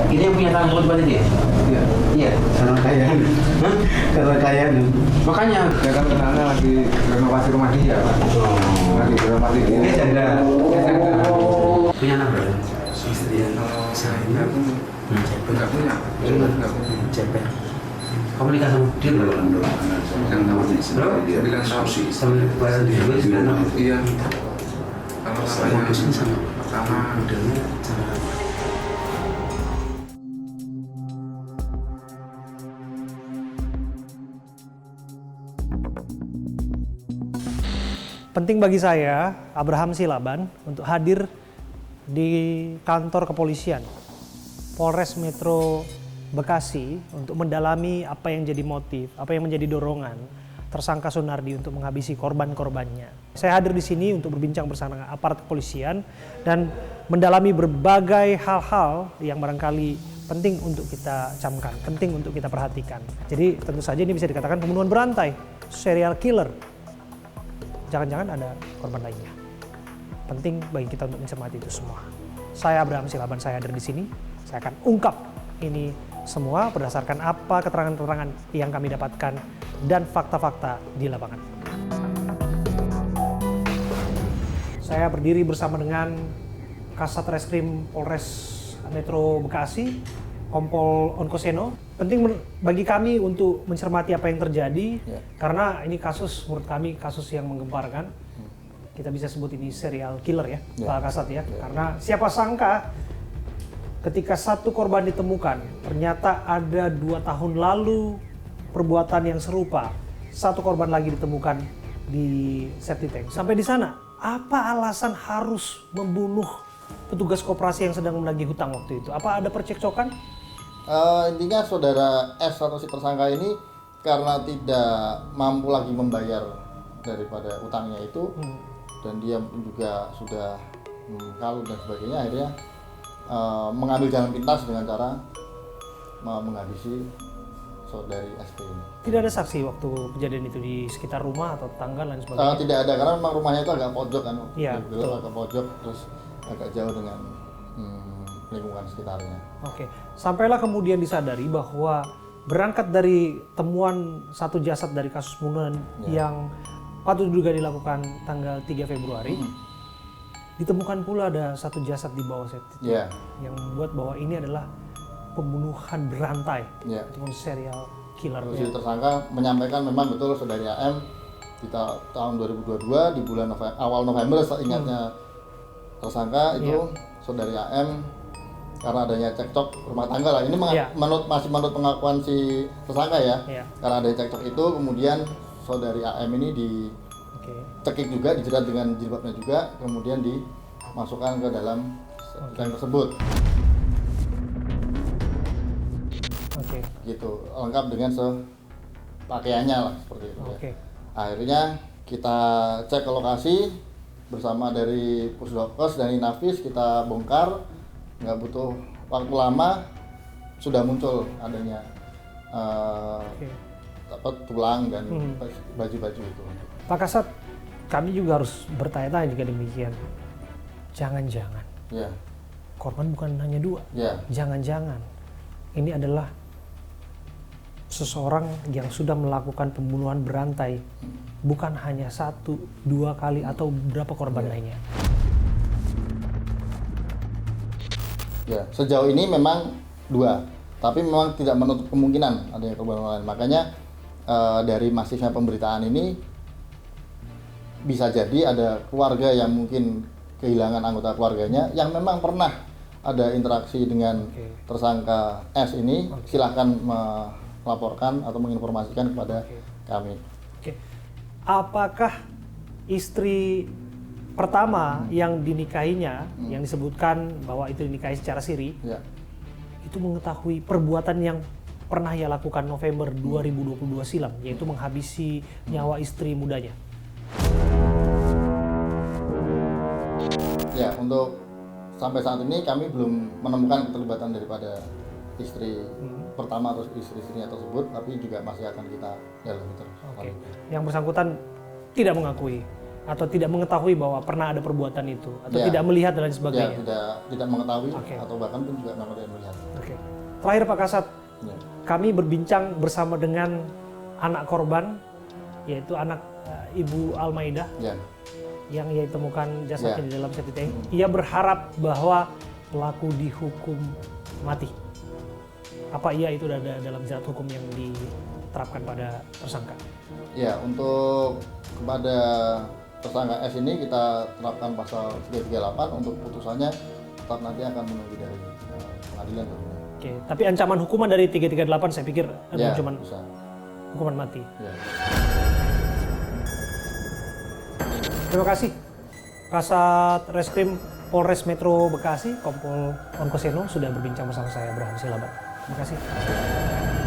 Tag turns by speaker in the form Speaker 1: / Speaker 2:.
Speaker 1: Ini yang punya tangan tempat ini?
Speaker 2: Iya.
Speaker 1: Iya.
Speaker 2: Karena kaya.
Speaker 1: Hah?
Speaker 2: Karena kaya nih.
Speaker 1: Makanya.
Speaker 2: Ya kan kenalnya lagi renovasi rumah dia, Pak. Lagi renovasi dia.
Speaker 1: Ini janda.
Speaker 2: Dia janda.
Speaker 1: Punya anak berapa? Istri yang
Speaker 2: Saya nggak punya. Nggak punya. Nggak punya.
Speaker 1: Cepet. Kamu nikah sama dia berapa lama?
Speaker 2: Yang tahun
Speaker 1: Berapa?
Speaker 2: dia bilang tahun.
Speaker 1: Sampai bayar di juga 9 tahun.
Speaker 2: Iya. Kalau
Speaker 1: Sama
Speaker 2: namanya
Speaker 1: modusnya sama.
Speaker 2: sama
Speaker 1: Modelnya cara.
Speaker 3: Penting bagi saya, Abraham Silaban, untuk hadir di kantor kepolisian Polres Metro Bekasi untuk mendalami apa yang jadi motif, apa yang menjadi dorongan tersangka Sunardi untuk menghabisi korban-korbannya. Saya hadir di sini untuk berbincang bersama aparat kepolisian dan mendalami berbagai hal-hal yang barangkali penting untuk kita camkan, penting untuk kita perhatikan. Jadi tentu saja ini bisa dikatakan pembunuhan berantai, serial killer. Jangan-jangan ada korban lainnya. Penting bagi kita untuk mencermati itu semua. Saya Abraham Silaban, saya hadir di sini. Saya akan ungkap ini semua berdasarkan apa keterangan-keterangan yang kami dapatkan dan fakta-fakta di lapangan. Saya berdiri bersama dengan Kasat Reskrim Polres Metro Bekasi, Kompol Onkoseno. Penting bagi kami untuk mencermati apa yang terjadi, karena ini kasus menurut kami kasus yang menggemparkan. Kita bisa sebut ini serial killer ya, Pak Kasat ya. Karena siapa sangka ketika satu korban ditemukan, ternyata ada 2 tahun lalu perbuatan yang serupa. Satu korban lagi ditemukan di septic tank. Sampai di sana, apa alasan harus membunuh petugas koperasi yang sedang menagih hutang waktu itu? Apa ada percekcokan?
Speaker 4: Intinya saudara S atau si tersangka ini karena tidak mampu lagi membayar daripada utangnya itu, dan dia juga sudah kalut dan sebagainya, akhirnya mengambil jalan pintas dengan cara menghabisi saudari SP ini.
Speaker 3: Tidak ada saksi waktu kejadian itu di sekitar rumah atau tetangga dan sebagainya?
Speaker 4: Tidak ada, karena memang rumahnya itu agak pojok kan,
Speaker 3: Iya,
Speaker 4: agak pojok, terus agak jauh dengan lingkungan sekitarnya.
Speaker 3: Oke, sampailah kemudian disadari bahwa berangkat dari temuan satu jasad dari kasus pembunuhan yang patut diduga dilakukan tanggal 3 Februari, ditemukan pula ada satu jasad di bawah septic yang membuat bahwa ini adalah pembunuhan berantai ataupun serial killer.
Speaker 4: Si tersangka menyampaikan memang betul saudari AM di tahun 2022 di bulan awal November, ingatnya tersangka itu saudari AM karena adanya cekcok rumah tangga lah. Ini masih menurut pengakuan si tersangka ya. Karena adanya cekcok itu, kemudian saudari AM ini dicekik juga, dijerat dengan jilbabnya juga, kemudian dimasukkan ke dalam tank tersebut. Gitu, lengkap dengan pakaiannya lah seperti itu. Ya. Akhirnya kita cek ke lokasi bersama dari Pusdokes dan Inafis, kita bongkar. Nggak butuh waktu lama sudah muncul adanya tulang dan baju-baju itu.
Speaker 3: Pak Kasat, kami juga harus bertanya-tanya jika demikian. Jangan-jangan korban bukan hanya 2. Jangan-jangan ini adalah seseorang yang sudah melakukan pembunuhan berantai, bukan hanya 1, 2 kali atau beberapa korban lainnya.
Speaker 4: Ya, sejauh ini memang 2, tapi memang tidak menutup kemungkinan adanya korban lain. Makanya dari masifnya pemberitaan ini bisa jadi ada keluarga yang mungkin kehilangan anggota keluarganya yang memang pernah ada interaksi dengan tersangka S ini. Silahkan melaporkan atau menginformasikan kepada kami.
Speaker 3: Apakah istri pertama yang dinikahinya, yang disebutkan bahwa itu dinikahi secara siri, itu mengetahui perbuatan yang pernah ia lakukan November 2022 silam, yaitu menghabisi nyawa istri mudanya?
Speaker 4: Ya, untuk sampai saat ini kami belum menemukan keterlibatan daripada istri pertama atau istri-istrinya tersebut, tapi juga masih akan kita dalami terus.
Speaker 3: Yang bersangkutan tidak mengakui. atau tidak mengetahui bahwa pernah ada perbuatan itu atau
Speaker 4: Ya.
Speaker 3: tidak melihat dan lain
Speaker 4: Ya,
Speaker 3: sebagainya.
Speaker 4: tidak mengetahui
Speaker 3: Oke.
Speaker 4: atau bahkan pun juga memang tidak melihat.
Speaker 3: Oke. Terakhir Pak Kasat,
Speaker 4: Ya.
Speaker 3: kami berbincang bersama dengan anak korban, yaitu anak Ibu Almaidah
Speaker 4: Ya.
Speaker 3: yang ia temukan jasadnya
Speaker 4: Ya.
Speaker 3: di dalam septic tank. Ia berharap bahwa pelaku dihukum mati. Apa iya itu ada dalam jerat hukum yang diterapkan pada tersangka?
Speaker 4: Ya, untuk kepada tersangka S ini kita terapkan pasal 338 untuk putusannya tetap nanti akan menunggu dari pengadilan tentunya.
Speaker 3: Oke, tapi ancaman hukuman dari 338 saya pikir adalah
Speaker 4: Ya,
Speaker 3: cuma
Speaker 4: bisa.
Speaker 3: hukuman mati.
Speaker 4: Ya.
Speaker 3: Terima kasih Kasat Reskrim Polres Metro Bekasi, Kompol Onkoseno sudah berbincang bersama saya, Abraham Silaban. Terima kasih.